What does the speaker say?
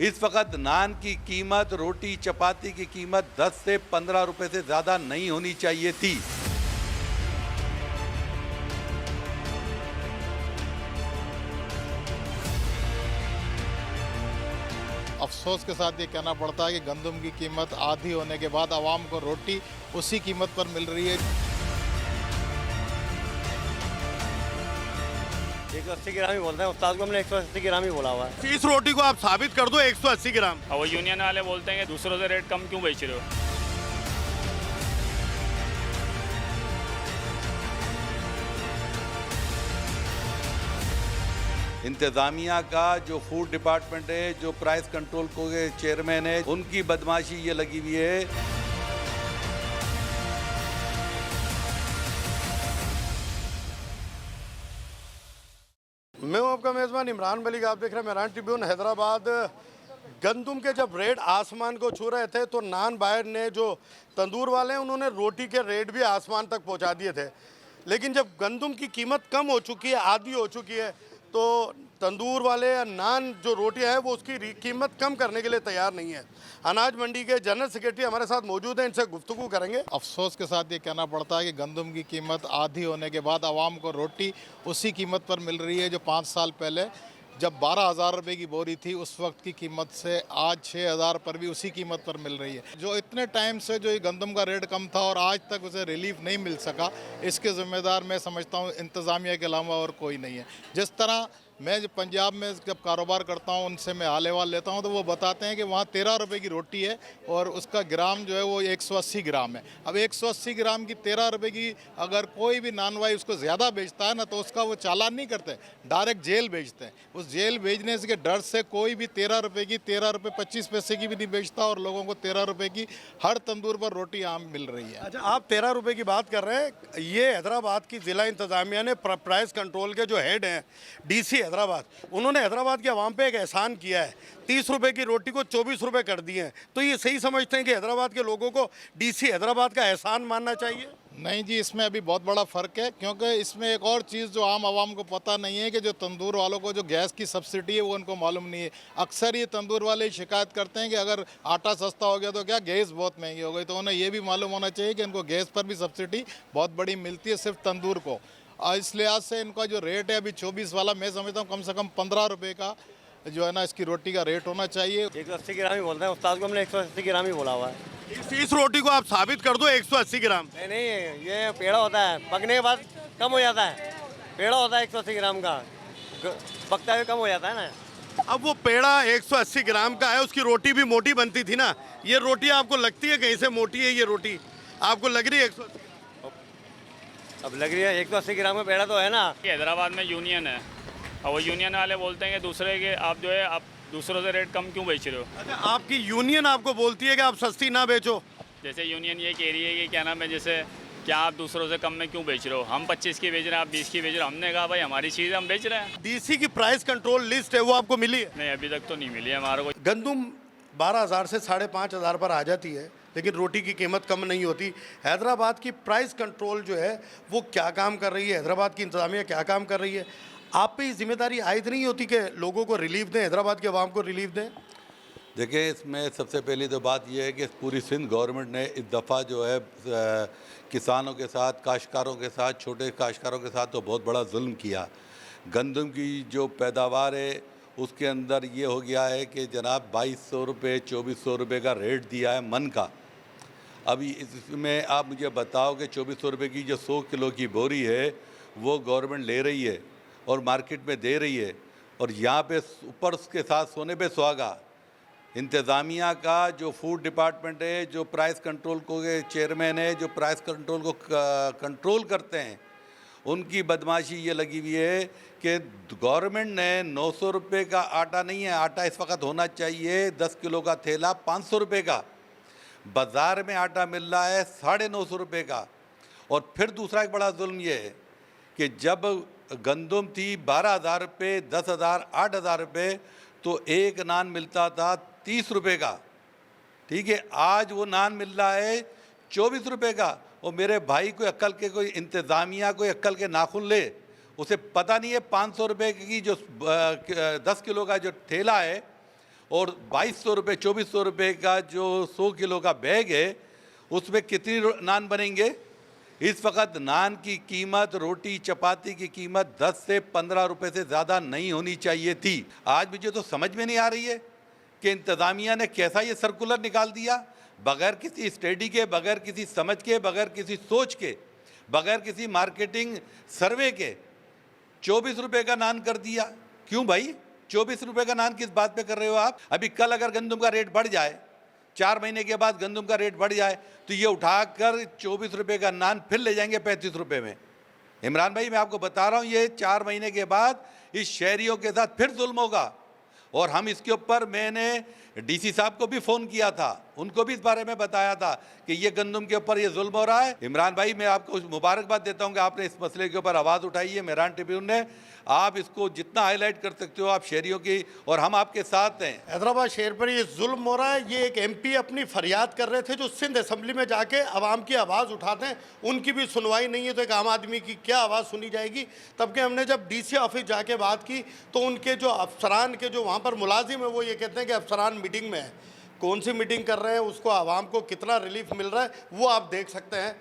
इस वक्त नान की कीमत, रोटी चपाती की कीमत 10 से 15 रुपए से ज़्यादा नहीं होनी चाहिए थी। अफसोस के साथ ये कहना पड़ता है कि गंदम की कीमत आधी होने के बाद आवाम को रोटी उसी कीमत पर मिल रही है। 180 ग्राम ही बोलते हैं, उस्ताद को हमने 180 ग्राम ही बोला हुआ है। 30 रोटी को आप साबित कर दो 180 ग्राम। और वो यूनियन वाले बोलते हैं कि दूसरों से रेट कम क्यों बेच रहे हो। इंतज़ामिया का जो फूड डिपार्टमेंट है, जो प्राइस कंट्रोल को के चेयरमैन है, उनकी बदमाशी ये लगी हुई है। मैं हूं आपका मेज़बान इमरान मलिक, आप देख रहे हैं मेहरान ट्रिब्यून हैदराबाद। गंदम के जब रेट आसमान को छू रहे थे तो नान बायर ने, जो तंदूर वाले हैं, उन्होंने रोटी के रेट भी आसमान तक पहुंचा दिए थे। लेकिन जब गंदम की कीमत कम हो चुकी है, आधी हो चुकी है, तो तंदूर वाले या नान जो रोटियां हैं वो उसकी कीमत कम करने के लिए तैयार नहीं है। अनाज मंडी के जनरल सेक्रेटरी हमारे साथ मौजूद हैं, इनसे गुफ्तगू करेंगे। अफसोस के साथ ये कहना पड़ता है कि गंदम की कीमत आधी होने के बाद आवाम को रोटी उसी कीमत पर मिल रही है जो 5 साल पहले जब 12,000 रुपये की बोरी थी उस वक्त की कीमत से आज 6,000 पर भी उसी कीमत पर मिल रही है। जो इतने टाइम से जो ये गंदम का रेट कम था और आज तक उसे रिलीफ नहीं मिल सका, इसके ज़िम्मेदार मैं समझता हूँ इंतज़ामिया के अलावा और कोई नहीं है। जिस तरह मैं जब पंजाब में जब कारोबार करता हूँ, उनसे मैं हाल अहवाल लेता हूँ तो वो बताते हैं कि वहाँ 13 रुपये की रोटी है और उसका ग्राम जो है वो 180 ग्राम है। अब 180 ग्राम की 13 रुपये की अगर कोई भी नानवाई उसको ज़्यादा बेचता है ना, तो उसका वो चालान नहीं करते, डायरेक्ट जेल बेचते हैं। उस जेल भेजने के डर से कोई भी 13 रुपये की, 13 रुपये 25 पैसे की भी नहीं बेचता और लोगों को 13 रुपये की हर तंदूर पर रोटी आम मिल रही है। अच्छा, आप 13 रुपये की बात कर रहे हैं। ये हैदराबाद की ज़िला इंतज़ामिया ने प्राइस कंट्रोल के जो हेड हैं, DC हैदराबाद, उन्होंने हैदराबाद के अवाम पे एक एहसान किया है। 30 रुपये की रोटी को 24 रुपये कर दिए हैं। तो ये सही समझते हैं कि हैदराबाद के लोगों को DC हैदराबाद का एहसान मानना चाहिए? नहीं जी, इसमें अभी बहुत बड़ा फ़र्क है, क्योंकि इसमें एक और चीज़ जो आम आवाम को पता नहीं है कि जो तंदूर वालों को जो गैस की सब्सिडी है वो उनको मालूम नहीं है। अक्सर ये तंदूर वाले शिकायत करते हैं कि अगर आटा सस्ता हो गया तो क्या गैस बहुत महंगी हो गई। तो उन्हें ये भी मालूम होना चाहिए कि इनको गैस पर भी सब्सिडी बहुत बड़ी मिलती है, सिर्फ तंदूर को। और इस लिहाज से इनका जो रेट है अभी 24 वाला, मैं समझता हूँ कम से कम 15 रुपये का जो है ना इसकी रोटी का रेट होना चाहिए। 180 ग्राम ही बोलते हैं, उस्ताद को हमने 180 ग्राम ही बोला हुआ है। 30 रोटी को आप साबित कर दो 180 ग्राम। नहीं, ये पेड़ा होता है, पकने के बाद कम हो जाता है। पेड़ा होता है 180 ग्राम का, पकता हुए कम हो जाता है ना। अब वो पेड़ा 180 ग्राम का है, उसकी रोटी भी मोटी बनती थी ना। ये रोटी आपको लगती है कहीं से मोटी है? ये रोटी आपको लग रही है 180? अब लग रही है 180 ग्राम का पेड़ा तो है ना। हैदराबाद में यूनियन है और वो यूनियन वाले बोलते हैं कि दूसरे के आप जो है आप दूसरों से रेट कम क्यों बेच रहे हो। अच्छा, आपकी यूनियन आपको बोलती है कि आप सस्ती ना बेचो? जैसे यूनियन ये कह रही है कि क्या नाम है, जैसे क्या आप दूसरों से कम में क्यों बेच रहे हो, हम 25 की बेच रहे हैं, आप 20 की बेच रहे हो। हमने कहा भाई हमारी चीज़ हम बेच रहे हैं। DC की प्राइस कंट्रोल लिस्ट है, वो आपको मिली है? नहीं, अभी तक तो नहीं मिली है हमारे को। गंदम 12,000 से 5,500 पर आ जाती है, लेकिन रोटी की कीमत कम नहीं होती। हैदराबाद की प्राइस कंट्रोल जो है वो क्या काम कर रही है, हैदराबाद की इंतज़ामिया क्या काम कर रही है? आप पे ये जिम्मेदारी आयद नहीं होती कि लोगों को रिलीफ दें, हैदराबाद के अवाम को रिलीफ दें? देखिए, इसमें सबसे पहली तो बात यह है कि पूरी सिंध गवर्नमेंट ने इस दफ़ा जो है किसानों के साथ, काश्तकारों के साथ, छोटे काश्तकारों के साथ तो बहुत बड़ा जुल्म किया। गंदम की जो पैदावार है उसके अंदर ये हो गया है कि जनाब 2200 रुपये, 2400 रुपये का रेट दिया है मन का। अभी इसमें आप मुझे बताओ कि 2400 रुपये की जो 100 किलो की बोरी है वो गवर्नमेंट ले रही है और मार्केट में दे रही है, और यहाँ पे ऊपर उसके साथ सोने पे सुहागा इंतज़ामिया का जो फूड डिपार्टमेंट है, जो प्राइस कंट्रोल को के चेयरमैन है, जो प्राइस कंट्रोल को कंट्रोल करते हैं, उनकी बदमाशी ये लगी हुई है कि गवर्नमेंट ने 900 रुपये का आटा नहीं है, आटा इस वक्त होना चाहिए 10 किलो का थैला 500 रुपये का। बाज़ार में आटा मिल रहा है 950 रुपये का। और फिर दूसरा एक बड़ा जुल्म ये है कि जब गंदम थी 12,000 रुपये, 10,000, 8,000 रुपये, तो एक नान मिलता था 30 रुपये का। ठीक है, आज वो नान मिल रहा है 24 रुपये का। और मेरे भाई को अक्ल के, कोई इंतज़ामिया को अक्ल के नाखून ले, उसे पता नहीं है 500 रुपये की जो 10 किलो का जो ठेला है और 2200 रुपये 2400 रुपये का जो 100 किलो का बैग है उसमें कितनी नान बनेंगे। इस वक्त नान की कीमत, रोटी चपाती की कीमत 10 से 15 रुपये से ज़्यादा नहीं होनी चाहिए थी। आज मुझे तो समझ में नहीं आ रही है कि इंतज़ामिया ने कैसा ये सर्कुलर निकाल दिया, बगैर किसी स्टडी के, बगैर किसी समझ के, बगैर किसी सोच के, बगैर किसी मार्केटिंग सर्वे के 24 रुपये का नान कर दिया। क्यों भाई 24 रुपये का नान किस बात पे कर रहे हो आप? अभी कल अगर गंदम का रेट बढ़ जाए, 4 महीने के बाद गंदम का रेट बढ़ जाए तो ये उठाकर 24 रुपये का नान फिर ले जाएंगे 35 रुपये में। इमरान भाई मैं आपको बता रहा हूँ ये 4 महीने के बाद इस शहरियों के साथ फिर जुल्म होगा। और हम इसके ऊपर, मैंने डीसी साहब को भी फ़ोन किया था, उनको भी इस बारे में बताया था कि ये गंदम के ऊपर ये जुल्म हो रहा है। इमरान भाई मैं आपको मुबारकबाद देता हूँ कि आपने इस मसले के ऊपर आवाज़ उठाई है। मेहरान ट्रिब्यून ने, आप इसको जितना हाईलाइट कर सकते हो आप शहरियों की, और हम आपके साथ हैं। हैदराबाद शहर पर ये जुल्म हो रहा है। ये एक एमपी अपनी फरियाद कर रहे थे जो सिंध असेंबली में जाके आवाम की आवाज़ उठाते हैं, उनकी भी सुनवाई नहीं है तो एक आम आदमी की क्या आवाज़ सुनी जाएगी। तब के हमने जब डीसी ऑफिस जाके बात की तो उनके जो अफसरान के जो वहाँ पर मुलाजिम है वो ये कहते हैं कि अफसरान मीटिंग में है। कौन सी मीटिंग कर रहे हैं, उसको आवाम को कितना रिलीफ मिल रहा है वो आप देख सकते हैं।